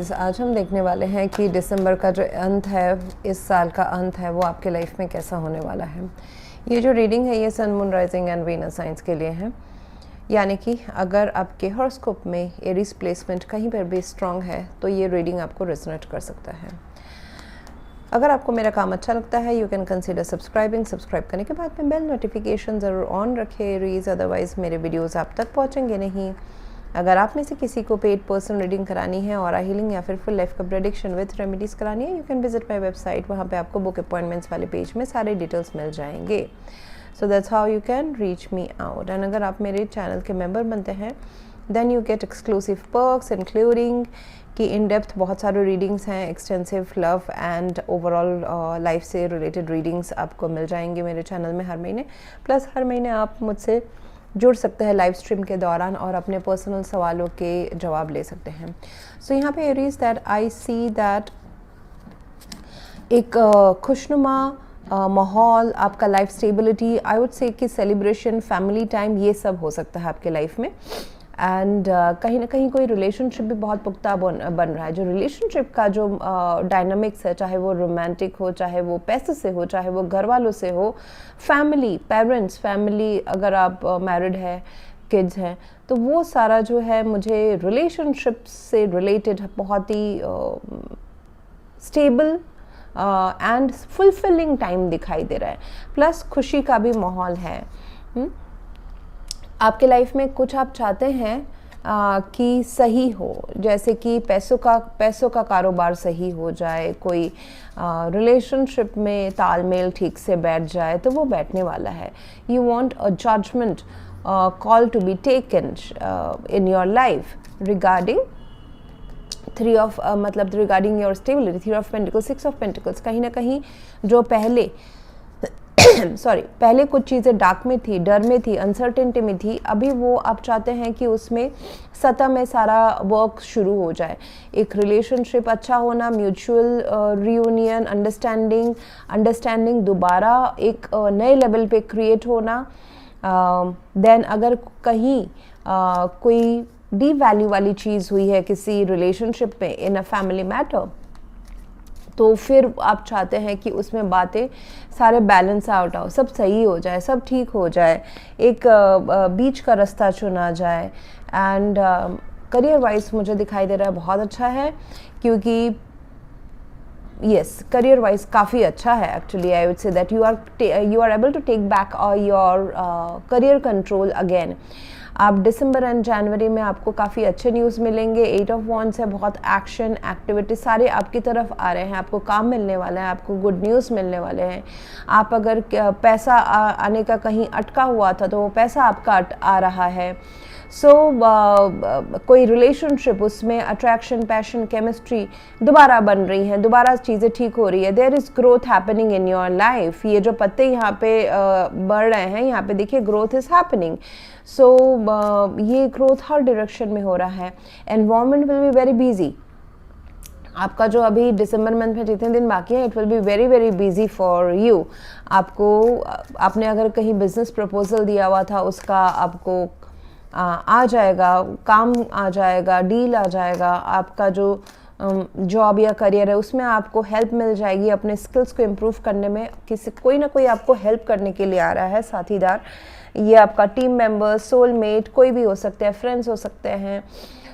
Aries, आज हम देखने वाले हैं कि दिसंबर का जो अंत है, इस साल का अंत है, वो आपके लाइफ में कैसा होने वाला है। ये जो रीडिंग है ये sun, moon, rising and Venus signs के लिए है। यानी कि अगर आपके हॉरोस्कोप में एरीज प्लेसमेंट कहीं पर भी स्ट्रांग है तो ये रीडिंग आपको रेजोनेट कर सकता है। अगर आपको मेरा काम अच्छा लगता है you can consider subscribing. Subscribe करने के बाद में बेल नोटिफिकेशन ज़रूर ऑन रखें एरीज, अदरवाइज़ मेरे वीडियोज़ आप तक पहुँचेंगे नहीं। अगर आप में से किसी को पेड पर्सनल रीडिंग करानी है, और हीलिंग या फिर फुल लाइफ का प्रेडिक्शन विद रेमेडीज़ करानी है, you can visit my website. वहाँ पे आपको बुक अपॉइंटमेंट्स वाले पेज में सारे डिटेल्स मिल जाएंगे। So that's how you can reach me out. And अगर आप मेरे चैनल के मेंबर बनते हैं then you get exclusive perks including कि इन डेप्थ बहुत सारे रीडिंग्स हैं, extensive love and overall life से रिलेटेड रीडिंग्स आपको मिल जाएंगे मेरे चैनल में हर महीने। प्लस हर महीने आप मुझसे जुड़ सकते हैं लाइव स्ट्रीम के दौरान और अपने पर्सनल सवालों के जवाब ले सकते हैं। सो यहाँ पे Aries that I see that एक खुशनुमा माहौल, आपका लाइफ स्टेबिलिटी, आई वुड से कि सेलिब्रेशन, फैमिली टाइम, ये सब हो सकता है आपके लाइफ में। एंड कहीं ना कहीं कोई रिलेशनशिप भी बहुत पुख्ता बन रहा है। जो रिलेशनशिप का जो डायनामिक्स है, चाहे वो रोमांटिक हो, चाहे वो पैसे से हो, चाहे वो घर वालों से हो, फैमिली, पेरेंट्स, फैमिली, अगर आप मैरिड है, किड्स हैं, तो वो सारा जो है मुझे रिलेशनशिप से रिलेटेड बहुत ही स्टेबल एंड फुलफिलिंग टाइम दिखाई दे रहा है। प्लस खुशी का भी माहौल है। आपके लाइफ में कुछ आप चाहते हैं कि सही हो, जैसे कि पैसों का कारोबार सही हो जाए, कोई रिलेशनशिप में तालमेल ठीक से बैठ जाए, तो वो बैठने वाला है। You want a judgment call to be taken in your life regarding regarding your stability, 3 of pentacles, 6 of pentacles. कहीं ना कहीं जो पहले पहले कुछ चीज़ें डार्क में थी, डर में थी, अनसर्टेनिटी में थी, अभी वो आप चाहते हैं कि उसमें सतह में सारा वर्क शुरू हो जाए। एक रिलेशनशिप अच्छा होना, म्यूचुअल रियूनियन, अंडरस्टैंडिंग दोबारा एक नए लेवल पे क्रिएट होना। देन अगर कहीं कोई डी वैल्यू वाली चीज़ हुई है किसी रिलेशनशिप में इन अ फैमिली मैटर, तो फिर आप चाहते हैं कि उसमें बातें सारे बैलेंस आउट हो, सब सही हो जाए, सब ठीक हो जाए, एक बीच का रास्ता चुना जाए। एंड करियर वाइज मुझे दिखाई दे रहा है बहुत अच्छा है, क्योंकि यस, करियर वाइज काफ़ी अच्छा है। Actually I would say that you are able to take back your career control again. आप दिसंबर एंड जनवरी में आपको काफ़ी अच्छे न्यूज़ मिलेंगे। 8 ऑफ वॉन्ड्स है, बहुत एक्शन, एक्टिविटी सारे आपकी तरफ आ रहे हैं, आपको काम मिलने वाला है, आपको गुड न्यूज़ मिलने वाले हैं। आप अगर पैसा आने का कहीं अटका हुआ था तो वो पैसा आपका आ रहा है। कोई रिलेशनशिप, उसमें अट्रैक्शन, पैशन, केमिस्ट्री दोबारा बन रही हैं, दोबारा चीज़ें ठीक हो रही है। There is growth happening in your life. ये जो पत्ते यहाँ पे बढ़ रहे हैं, यहाँ पे देखिए ग्रोथ इज़ हैपनिंग। ये ग्रोथ हर डायरेक्शन में हो रहा है। Environment will be very busy. आपका जो अभी दिसंबर मंथ में जितने दिन बाकी हैं, it will be very very busy for you. आपने अगर कहीं बिजनेस प्रपोजल दिया हुआ था, उसका आपको आ जाएगा, काम आ जाएगा, डील आ जाएगा। आपका जो जॉब या करियर है उसमें आपको हेल्प मिल जाएगी अपने स्किल्स को इम्प्रूव करने में। कोई ना कोई आपको हेल्प करने के लिए आ रहा है, साथीदार। ये आपका टीम मेंबर, सोलमेट, कोई भी हो सकते हैं, फ्रेंड्स हो सकते हैं।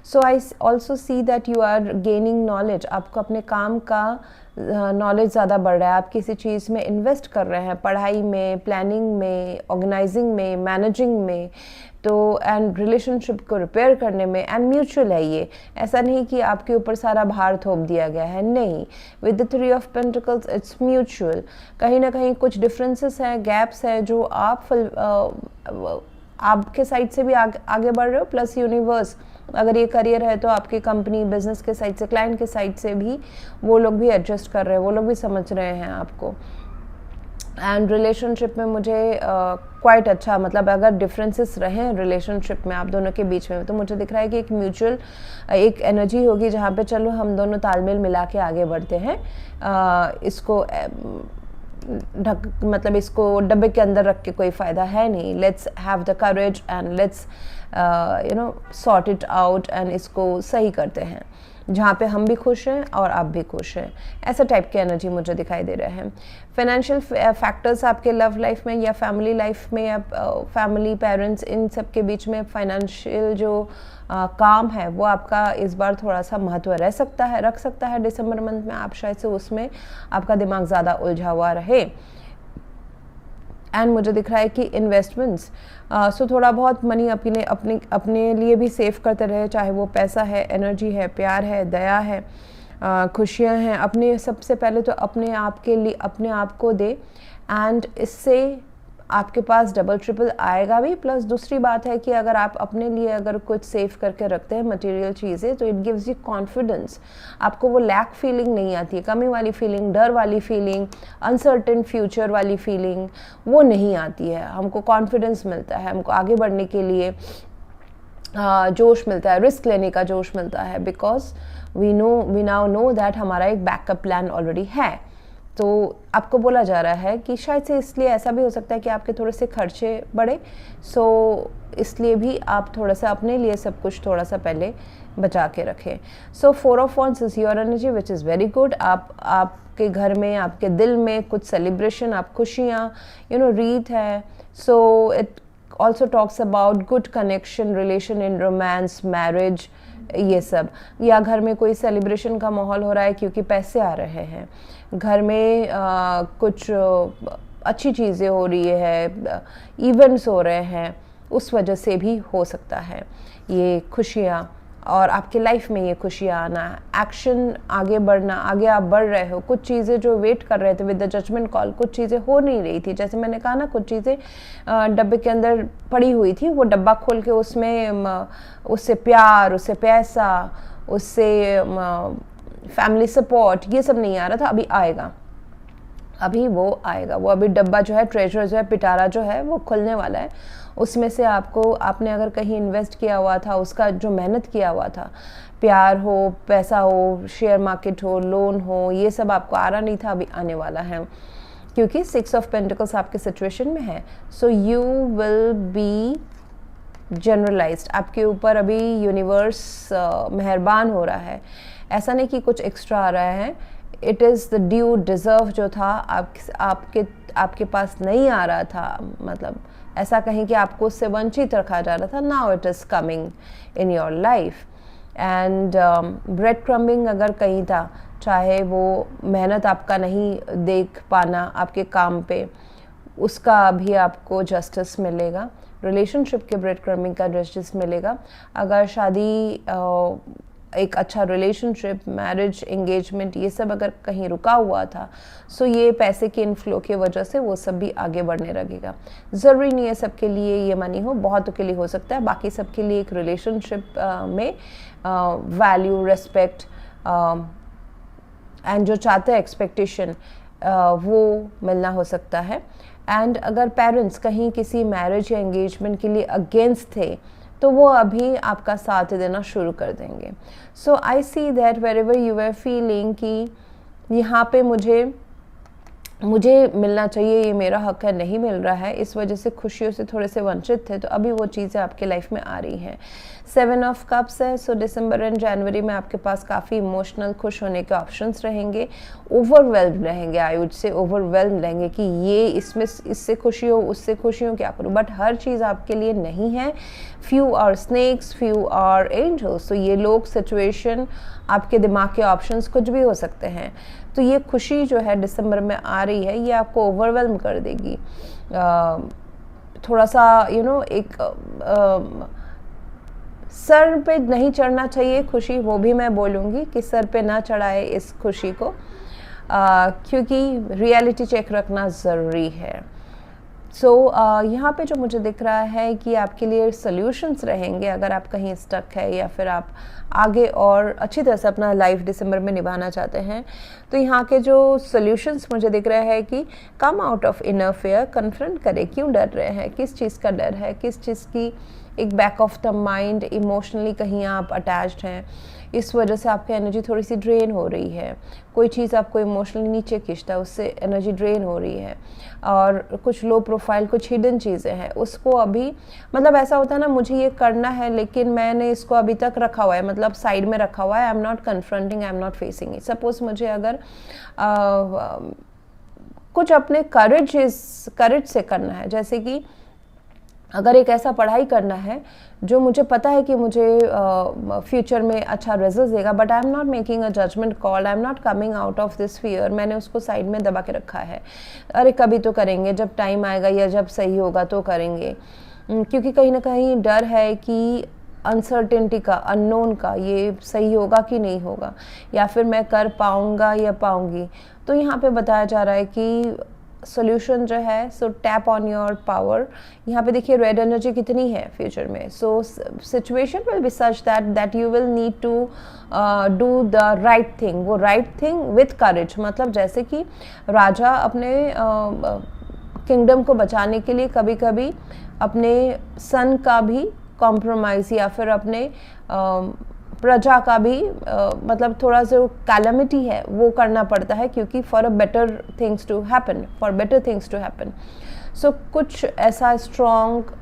So I also see that you are gaining knowledge. आपको अपने काम का नॉलेज ज़्यादा बढ़ रहा है। आप किसी चीज़ में इन्वेस्ट कर रहे हैं, पढ़ाई में, प्लानिंग में, ऑर्गेनाइजिंग में, मैनेजिंग में, तो एंड रिलेशनशिप को रिपेयर करने में। एंड म्यूचुअल है ये, ऐसा नहीं कि आपके ऊपर सारा भार थोप दिया गया है, नहीं। With the 3 of pentacles it's mutual. कहीं ना कहीं कुछ डिफरेंसेस हैं, गैप्स हैं जो आपके साइड से भी आगे बढ़ रहे हो, प्लस यूनिवर्स, अगर ये करियर है तो आपकी कंपनी, बिजनेस के साइड से, क्लाइंट के साइड से भी वो लोग भी एडजस्ट कर रहे हैं, वो लोग भी समझ रहे हैं आपको। एंड रिलेशनशिप में मुझे क्वाइट अच्छा, मतलब अगर डिफरेंसेस रहें रिलेशनशिप में आप दोनों के बीच में, तो मुझे दिख रहा है कि एक म्यूचुअल एक एनर्जी होगी जहाँ पे चलो हम दोनों तालमेल मिला के आगे बढ़ते हैं। इसको मतलब इसको डब्बे के अंदर रख के कोई फ़ायदा है नहीं। Let's have the courage and let's sort it out and इसको सही करते हैं। जहाँ पे हम भी खुश हैं और आप भी खुश हैं, ऐसा टाइप की एनर्जी मुझे दिखाई दे रहा है। फाइनेंशियल फैक्टर्स आपके लव लाइफ में या फैमिली लाइफ में या फैमिली पेरेंट्स, इन सब के बीच में फाइनेंशियल जो काम है वो आपका इस बार थोड़ा सा महत्व रख सकता है दिसंबर मंथ में। आप शायद से उसमें आपका दिमाग ज़्यादा उलझा हुआ रहे। एंड मुझे दिख रहा है कि इन्वेस्टमेंट्स, सो थोड़ा बहुत मनी अपने लिए भी सेव करते रहे, चाहे वो पैसा है, एनर्जी है, प्यार है, दया है, खुशियाँ हैं। अपने सबसे पहले तो अपने आप के लिए अपने आप को दे, एंड इससे आपके पास डबल ट्रिपल आएगा भी। प्लस दूसरी बात है कि अगर आप अपने लिए अगर कुछ सेव करके रखते हैं मटेरियल चीज़ें, तो इट गिव्स यू कॉन्फिडेंस। आपको वो लैक फीलिंग नहीं आती है, कमी वाली फीलिंग, डर वाली फीलिंग, अनसर्टेन फ्यूचर वाली फीलिंग, वो नहीं आती है। हमको कॉन्फिडेंस मिलता है, हमको आगे बढ़ने के लिए जोश मिलता है, रिस्क लेने का जोश मिलता है, because we now know that हमारा एक बैकअप प्लान ऑलरेडी है। तो आपको बोला जा रहा है कि शायद से इसलिए ऐसा भी हो सकता है कि आपके थोड़े से खर्चे बढ़े, सो इसलिए भी आप थोड़ा सा अपने लिए सब कुछ थोड़ा सा पहले बचा के रखें। सो 4 of wands is your energy which is very good. आपके घर में, आपके दिल में कुछ सेलिब्रेशन, आप खुशियाँ रीत है। So it also talks about good connection, relation in romance, marriage, ये सब। या घर में कोई सेलिब्रेशन का माहौल हो रहा है क्योंकि पैसे आ रहे हैं, घर में कुछ अच्छी चीज़ें हो रही है, इवेंट्स हो रहे हैं, उस वजह से भी हो सकता है ये खुशियाँ। और आपके लाइफ में ये खुशियाँ आना, एक्शन, आगे बढ़ना, आगे आप बढ़ रहे हो। कुछ चीज़ें जो वेट कर रहे थे विद द जजमेंट कॉल, कुछ चीज़ें हो नहीं रही थी, जैसे मैंने कहा ना, कुछ चीज़ें डब्बे के अंदर पड़ी हुई थी, वो डब्बा खोल के उसमें उससे प्यार, उससे पैसा, उससे फैमिली सपोर्ट, ये सब नहीं आ रहा था। अभी आएगा, अभी वो आएगा। वो अभी डब्बा जो है, ट्रेजर जो है, पिटारा जो है, वो खुलने वाला है। उसमें से आपने अगर कहीं इन्वेस्ट किया हुआ था, उसका जो मेहनत किया हुआ था, प्यार हो, पैसा हो, शेयर मार्केट हो, लोन हो, ये सब आपको आ रहा नहीं था, अभी आने वाला है, क्योंकि 6 ऑफ पेंटिकल्स आपके सिचुएशन में है। So you will be generalized, आपके ऊपर अभी यूनिवर्स मेहरबान हो रहा है। ऐसा नहीं कि कुछ एक्स्ट्रा आ रहा है, it is the due deserve जो था आपके पास नहीं आ रहा था, मतलब ऐसा कहीं कि आपको उससे वंचित रखा जा रहा था। Now it is coming in your life. And bread crumbing अगर कहीं था, चाहे वो मेहनत आपका नहीं देख पाना आपके काम पे, उसका भी आपको जस्टिस मिलेगा। रिलेशनशिप के ब्रेड क्रम्बिंग का जस्टिस मिलेगा। अगर शादी, एक अच्छा रिलेशनशिप, मैरिज, एंगेजमेंट, ये सब अगर कहीं रुका हुआ था, सो ये पैसे के इनफ्लो की वजह से वो सब भी आगे बढ़ने लगेगा। ज़रूरी नहीं है सबके लिए ये मनी हो, बहुतों के लिए हो सकता है। बाकी सबके लिए एक रिलेशनशिप में वैल्यू, रेस्पेक्ट एंड जो चाहते हैं एक्सपेक्टेशन, वो मिलना हो सकता है। एंड अगर पेरेंट्स कहीं किसी मैरिज या एंगेजमेंट के लिए अगेंस्ट थे, तो वो अभी आपका साथ देना शुरू कर देंगे। So I see that wherever you are feeling कि यहाँ पे मुझे मिलना चाहिए, ये मेरा हक है, नहीं मिल रहा है, इस वजह से खुशियों से थोड़े से वंचित थे, तो अभी वो चीज़ें आपके लाइफ में आ रही हैं। 7 ऑफ कप्स है। सो दिसंबर एंड जनवरी में आपके पास काफ़ी इमोशनल, खुश होने के ऑप्शंस रहेंगे। ओवरवेल्म रहेंगे, आई वुड से ओवरवेल्म रहेंगे कि ये इससे खुशी हो, उससे खुशी हो, क्या करूँ। बट हर चीज़ आपके लिए नहीं है। Few are snakes, few are angels. तो ये लोग, सिचुएशन, आपके दिमाग के ऑप्शंस कुछ भी हो सकते हैं। तो ये खुशी जो है दिसंबर में आ रही है, ये आपको ओवरवेल्म कर देगी। थोड़ा सा एक सर पे नहीं चढ़ना चाहिए खुशी, वो भी मैं बोलूँगी कि सर पे ना चढ़ाए इस खुशी को, क्योंकि रियलिटी चेक रखना ज़रूरी है। सो यहाँ पे जो मुझे दिख रहा है कि आपके लिए सॉल्यूशंस रहेंगे अगर आप कहीं स्टक है या फिर आप आगे और अच्छी तरह से अपना लाइफ दिसंबर में निभाना चाहते हैं। तो यहाँ के जो सॉल्यूशंस मुझे दिख रहे हैं कि come out of inner fair, confront करें, क्यों डर रहे हैं, किस चीज़ का डर है, किस चीज़ की एक back of the mind, emotionally कहीं आप अटैच्ड हैं, इस वजह से आपकी एनर्जी थोड़ी सी ड्रेन हो रही है। कोई चीज़ आपको इमोशनली नीचे खींचता है, उससे एनर्जी ड्रेन हो रही है। और कुछ लो प्रोफाइल, कुछ हिडन चीज़ें हैं, उसको अभी मतलब ऐसा होता है ना, मुझे ये करना है लेकिन मैंने इसको अभी तक रखा हुआ है, मतलब साइड में रखा हुआ है। आई am not confronting, I am not facing it. Suppose मुझे अगर कुछ अपने करेज से करना है, जैसे कि अगर एक ऐसा पढ़ाई करना है जो मुझे पता है कि मुझे फ्यूचर में अच्छा रिजल्ट देगा, but I am not making a judgment call, I am not coming out of this fear, मैंने उसको साइड में दबा के रखा है। अरे कभी तो करेंगे, जब टाइम आएगा या जब सही होगा तो करेंगे, क्योंकि कहीं ना कहीं डर है कि अनसर्टेनिटी का, अननोन का, ये सही होगा कि नहीं होगा, या फिर मैं कर पाऊँगा या पाऊँगी। तो यहाँ पे बताया जा रहा है कि सोल्यूशन जो है, so tap on your power. यहाँ पे देखिए रेड एनर्जी कितनी है फ्यूचर में। So situation will be such that you will need to do the right thing, वो राइट थिंग विथ करेज। मतलब जैसे कि राजा अपने किंगडम को बचाने के लिए कभी कभी अपने सन का भी कॉम्प्रोमाइज़ या फिर अपने प्रजा का भी मतलब थोड़ा सा कैलमिटी है वो करना पड़ता है, क्योंकि for a better things to happen, for better things to happen. So कुछ ऐसा स्ट्रॉन्ग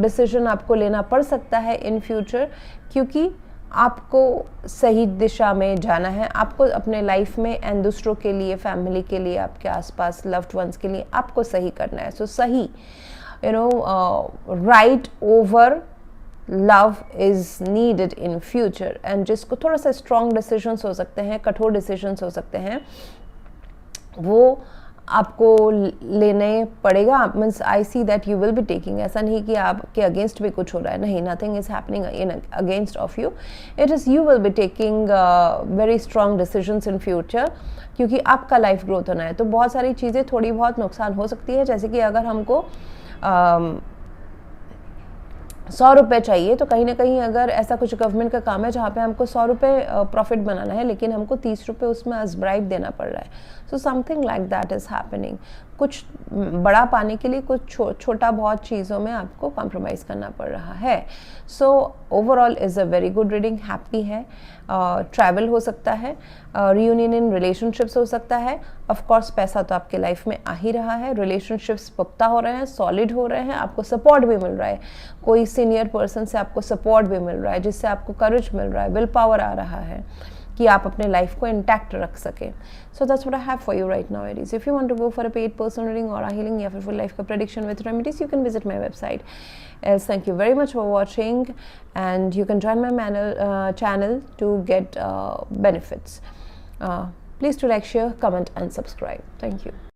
डिसीजन आपको लेना पड़ सकता है इन फ्यूचर, क्योंकि आपको सही दिशा में जाना है। आपको अपने लाइफ में एंड दूसरों के लिए, फैमिली के लिए, आपके आसपास लव्ड वंस के लिए आपको सही करना है। सो सही, you know, right over love is needed in future. And जिसको थोड़ा सा स्ट्रॉन्ग डिसीजंस हो सकते हैं, कठोर डिसीजंस हो सकते हैं, वो आपको लेने पड़ेगा। Means I see that you will be taking, ऐसा नहीं कि आपके अगेंस्ट भी कुछ हो रहा है, नहीं, nothing is happening in against of you, it is you will be taking very strong decisions in future, क्योंकि आपका लाइफ ग्रोथ होना है। तो बहुत सारी चीज़ें थोड़ी बहुत नुकसान हो सकती है, जैसे कि अगर हमको 100 रुपये चाहिए, तो कहीं ना कहीं अगर ऐसा कुछ गवर्नमेंट का काम है जहाँ पे हमको 100 रुपये प्रॉफिट बनाना है, लेकिन हमको 30 रुपये उसमें एज ब्राइब देना पड़ रहा है। So something like that is happening. कुछ बड़ा पाने के लिए कुछ छोटा बहुत चीज़ों में आपको कॉम्प्रोमाइज़ करना पड़ रहा है। So overall is a very good reading, happy है। ट्रैवल हो सकता है, रियूनियन इन रिलेशनशिप्स हो सकता है। ऑफ कोर्स पैसा तो आपके लाइफ में आ ही रहा है, रिलेशनशिप्स पुख्ता हो रहे हैं, सॉलिड हो रहे हैं, आपको सपोर्ट भी मिल रहा है, कोई सीनियर पर्सन से आपको सपोर्ट भी मिल रहा है, जिससे आपको करेज मिल रहा है, विल पावर आ रहा है कि आप अपने लाइफ को इंटैक्ट रख सकें। So that's what I have for you right now Aries. If you want to go for a paid personal reading और हीलिंग या फिर फुल लाइफ का prediction with remedies, you can visit my website. Else, thank you very much for watching, and you can join my channel to get benefits. Please to like, share, comment and subscribe. Thank you.